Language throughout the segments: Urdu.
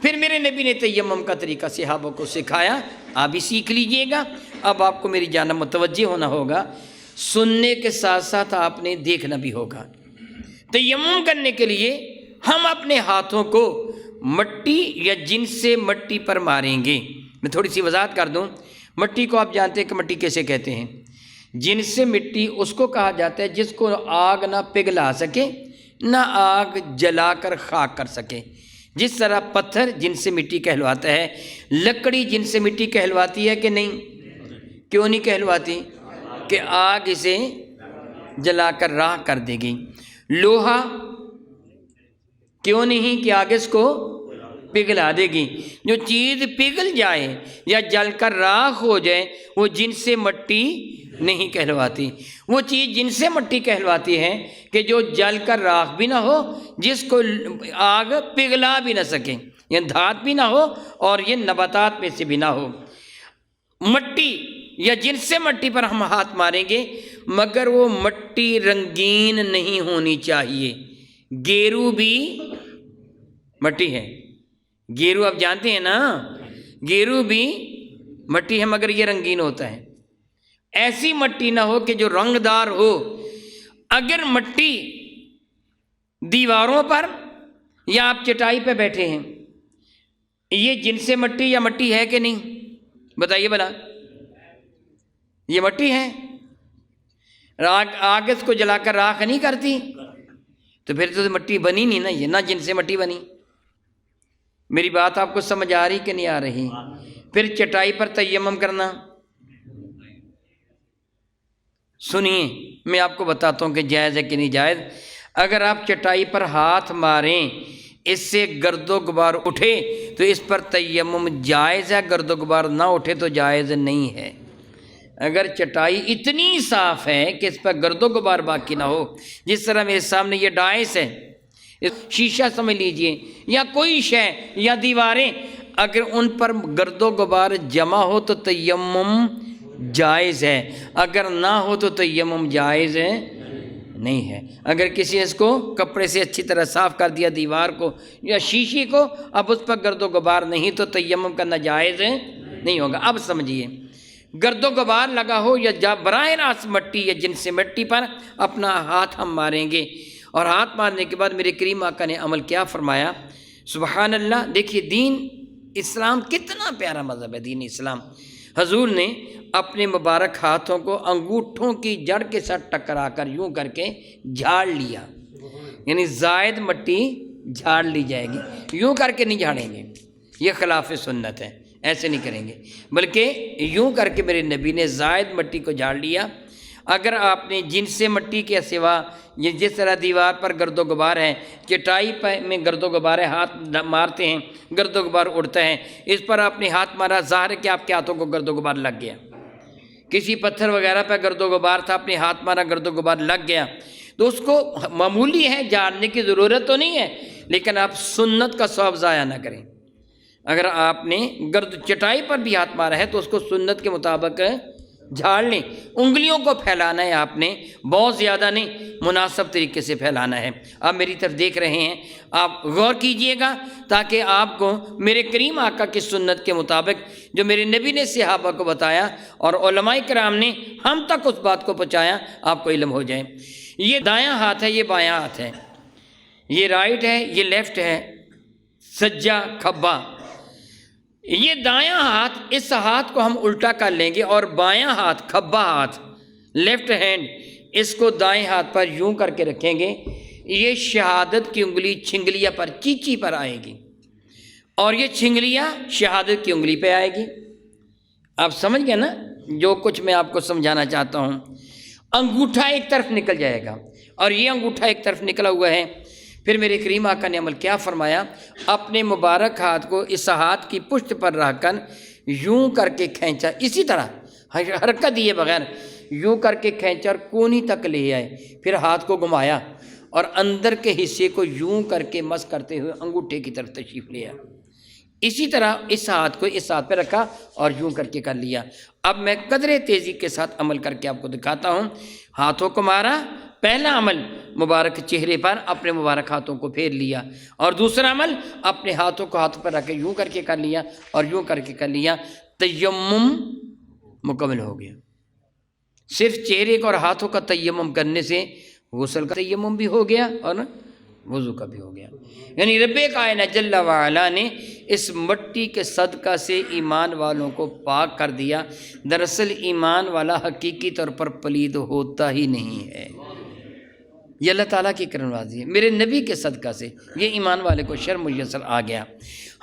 پھر میرے نبی نے تیمم کا طریقہ صحابہ کو سکھایا، آپ بھی سیکھ لیجئے گا۔ اب آپ کو میری جانب متوجہ ہونا ہوگا، سننے کے ساتھ ساتھ آپ نے دیکھنا بھی ہوگا۔ تیمم کرنے کے لیے ہم اپنے ہاتھوں کو مٹی یا جن سے مٹی پر ماریں گے۔ میں تھوڑی سی وضاحت کر دوں، مٹی کو آپ جانتے ہیں کہ مٹی کیسے کہتے ہیں؟ جن سے مٹی اس کو کہا جاتا ہے جس کو آگ نہ پگھلا سکے نہ آگ جلا کر خاک کر سکے۔ جس طرح پتھر جن سے مٹی کہلواتا ہے، لکڑی جن سے مٹی کہلواتی ہے کہ نہیں؟ کیوں نہیں کہلواتی؟ کہ آگ اسے جلا کر راکھ کر دے گی۔ لوہا کیوں نہیں؟ کہ آگ اس کو پگھلا دے گی۔ جو چیز پگھل جائے یا جل کر راکھ ہو جائے وہ جن سے مٹی نہیں کہلواتی۔ وہ چیز جن سے مٹی کہلواتی ہے کہ جو جل کر راکھ بھی نہ ہو، جس کو آگ پگھلا بھی نہ سکے، یہ دھات بھی نہ ہو اور یہ نباتات میں سے بھی نہ ہو۔ مٹی یا جن سے مٹی پر ہم ہاتھ ماریں گے مگر وہ مٹی رنگین نہیں ہونی چاہیے۔ گیرو بھی مٹی ہے، گیرو آپ جانتے ہیں نا، گیرو بھی مٹی ہے مگر یہ رنگین ہوتا ہے۔ ایسی مٹی نہ ہو کہ جو رنگ دار ہو۔ اگر مٹی دیواروں پر یا آپ چٹائی پہ بیٹھے ہیں، یہ جن سے مٹی یا مٹی ہے کہ نہیں؟ بتائیے بھلا، یہ مٹی ہے؟ آگ اس کو جلا کر راکھ نہیں کرتی، تو پھر تو مٹی بنی نہیں نا، یہ نہ جن سے مٹی بنی۔ میری بات آپ کو سمجھ آ رہی کہ نہیں آ رہی؟ پھر چٹائی پر تیمم کرنا، سنیے میں آپ کو بتاتا ہوں کہ جائز ہے کہ نہیں جائز۔ اگر آپ چٹائی پر ہاتھ ماریں اس سے گرد و غبار اٹھے تو اس پر تیمم جائز ہے، گرد و غبار نہ اٹھے تو جائز نہیں ہے۔ اگر چٹائی اتنی صاف ہے کہ اس پر گرد و غبار باقی نہ ہو، جس طرح میرے سامنے یہ ڈائس ہے، شیشہ سمجھ لیجئے یا کوئی شے یا دیواریں، اگر ان پر گرد و غبار جمع ہو تو تیمم جائز ہے، اگر نہ ہو تو تیمم جائز نہیں ہے۔ اگر کسی نے اس کو کپڑے سے اچھی طرح صاف کر دیا دیوار کو یا شیشے کو، اب اس پر گرد و غبار نہیں تو تیمم کرنا جائز نہیں ہوگا۔ اب سمجھیے، گرد و غبار لگا ہو یا براہ راست مٹی یا جن سے مٹی پر اپنا ہاتھ ہم ماریں گے، اور ہاتھ مارنے کے بعد میرے کریم آقا نے عمل کیا فرمایا، سبحان اللہ۔ دیکھیے دین اسلام کتنا پیارا مذہب ہے دین اسلام۔ حضور نے اپنے مبارک ہاتھوں کو انگوٹھوں کی جڑ کے ساتھ ٹکرا کر یوں کر کے جھاڑ لیا، یعنی زائد مٹی جھاڑ لی جائے گی، یوں کر کے نہیں جھاڑیں گے، یہ خلاف سنت ہے، ایسے نہیں کریں گے، بلکہ یوں کر کے میرے نبی نے زائد مٹی کو جھاڑ لیا۔ اگر آپ نے جن سے مٹی کے سوا، یہ جس طرح دیوار پر گرد و غبار ہے، چٹائی میں گرد و غبار ہے، ہاتھ مارتے ہیں گرد و غبار اڑتا ہے، اس پر آپ نے ہاتھ مارا، ظاہر ہے کہ آپ کے ہاتھوں کو گرد و غبار لگ گیا۔ کسی پتھر وغیرہ پہ گرد و غبار تھا، اپنے ہاتھ مارا، گرد و غبار لگ گیا، تو اس کو معمولی ہے، جھاڑنے کی ضرورت تو نہیں ہے، لیکن آپ سنت کا ثواب ضائع نہ کریں۔ اگر آپ نے چٹائی پر بھی ہاتھ مارا ہے تو اس کو سنت کے مطابق جھاڑ لیں۔ انگلیوں کو پھیلانا ہے آپ نے، بہت زیادہ نہیں، مناسب طریقے سے پھیلانا ہے۔ آپ میری طرف دیکھ رہے ہیں، آپ غور کیجئے گا تاکہ آپ کو میرے کریم آقا کی سنت کے مطابق جو میرے نبی نے صحابہ کو بتایا اور علماء کرام نے ہم تک اس بات کو پہنچایا، آپ کو علم ہو جائے۔ یہ دایاں ہاتھ ہے، یہ بایاں ہاتھ ہے، یہ رائٹ ہے، یہ لیفٹ ہے، سجا کھبا۔ یہ دایاں ہاتھ، اس ہاتھ کو ہم الٹا کر لیں گے اور بایاں ہاتھ، کھبا ہاتھ، لیفٹ ہینڈ، اس کو دائیں ہاتھ پر یوں کر کے رکھیں گے۔ یہ شہادت کی انگلی چھنگلیہ پر، چیچی پر آئے گی، اور یہ چھنگلیہ شہادت کی انگلی پہ آئے گی۔ آپ سمجھ گئے نا جو کچھ میں آپ کو سمجھانا چاہتا ہوں؟ انگوٹھا ایک طرف نکل جائے گا اور یہ انگوٹھا ایک طرف نکلا ہوا ہے۔ پھر میرے کریم آقا نے عمل کیا فرمایا، اپنے مبارک ہاتھ کو اس ہاتھ کی پشت پر رکھ کر یوں کر کے کھینچا، اسی طرح حرکت دیے بغیر یوں کر کے کھینچا اور کونی تک لے آئے، پھر ہاتھ کو گھمایا اور اندر کے حصے کو یوں کر کے مس کرتے ہوئے انگوٹھے کی طرف تشریف لے آیا۔ اسی طرح اس ہاتھ کو اس ہاتھ پہ رکھا اور یوں کر کے کر لیا۔ اب میں قدرے تیزی کے ساتھ عمل کر کے آپ کو دکھاتا ہوں۔ ہاتھوں کو مارا، پہلا عمل مبارک چہرے پر اپنے مبارک ہاتھوں کو پھیر لیا، اور دوسرا عمل اپنے ہاتھوں کو ہاتھ پر رکھ کے یوں کر کے کر لیا اور یوں کر کے کر لیا، تیمم مکمل ہو گیا۔ صرف چہرے کو اور ہاتھوں کا تیمم کرنے سے غسل کا تیمم بھی ہو گیا اور وضو کا بھی ہو گیا۔ یعنی رب کائنات جل وعلا نے اس مٹی کے صدقہ سے ایمان والوں کو پاک کر دیا۔ دراصل ایمان والا حقیقی طور پر پلید ہوتا ہی نہیں ہے، یہ اللہ تعالیٰ کی کرم نوازی ہے۔ میرے نبی کے صدقہ سے یہ ایمان والے کو شرم میسر آ گیا۔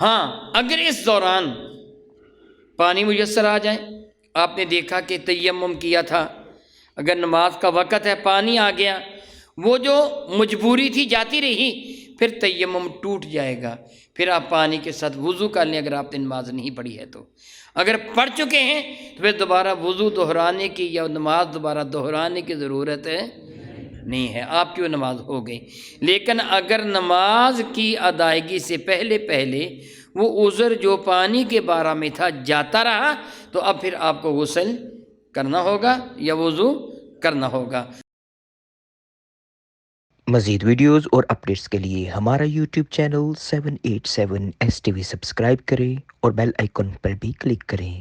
ہاں اگر اس دوران پانی میسر آ جائے، آپ نے دیکھا کہ تیمم کیا تھا، اگر نماز کا وقت ہے پانی آ گیا، وہ جو مجبوری تھی جاتی رہی، پھر تیمم ٹوٹ جائے گا، پھر آپ پانی کے ساتھ وضو کر لیں اگر آپ نے نماز نہیں پڑھی ہے تو۔ اگر پڑھ چکے ہیں تو پھر دوبارہ وضو دہرانے کی یا نماز دوبارہ دہرانے کی ضرورت نہیں ہے، آپ کی وہ نماز ہو گئی۔ لیکن اگر نماز کی ادائیگی سے پہلے پہلے وہ عذر جو پانی کے بارہ میں تھا جاتا رہا، تو اب پھر آپ کو غسل کرنا ہوگا یا وضو کرنا ہوگا۔ مزید ویڈیوز اور اپڈیٹس کے لیے ہمارا یوٹیوب چینل 787 STV سبسکرائب کریں اور بیل آئیکن پر بھی کلک کریں۔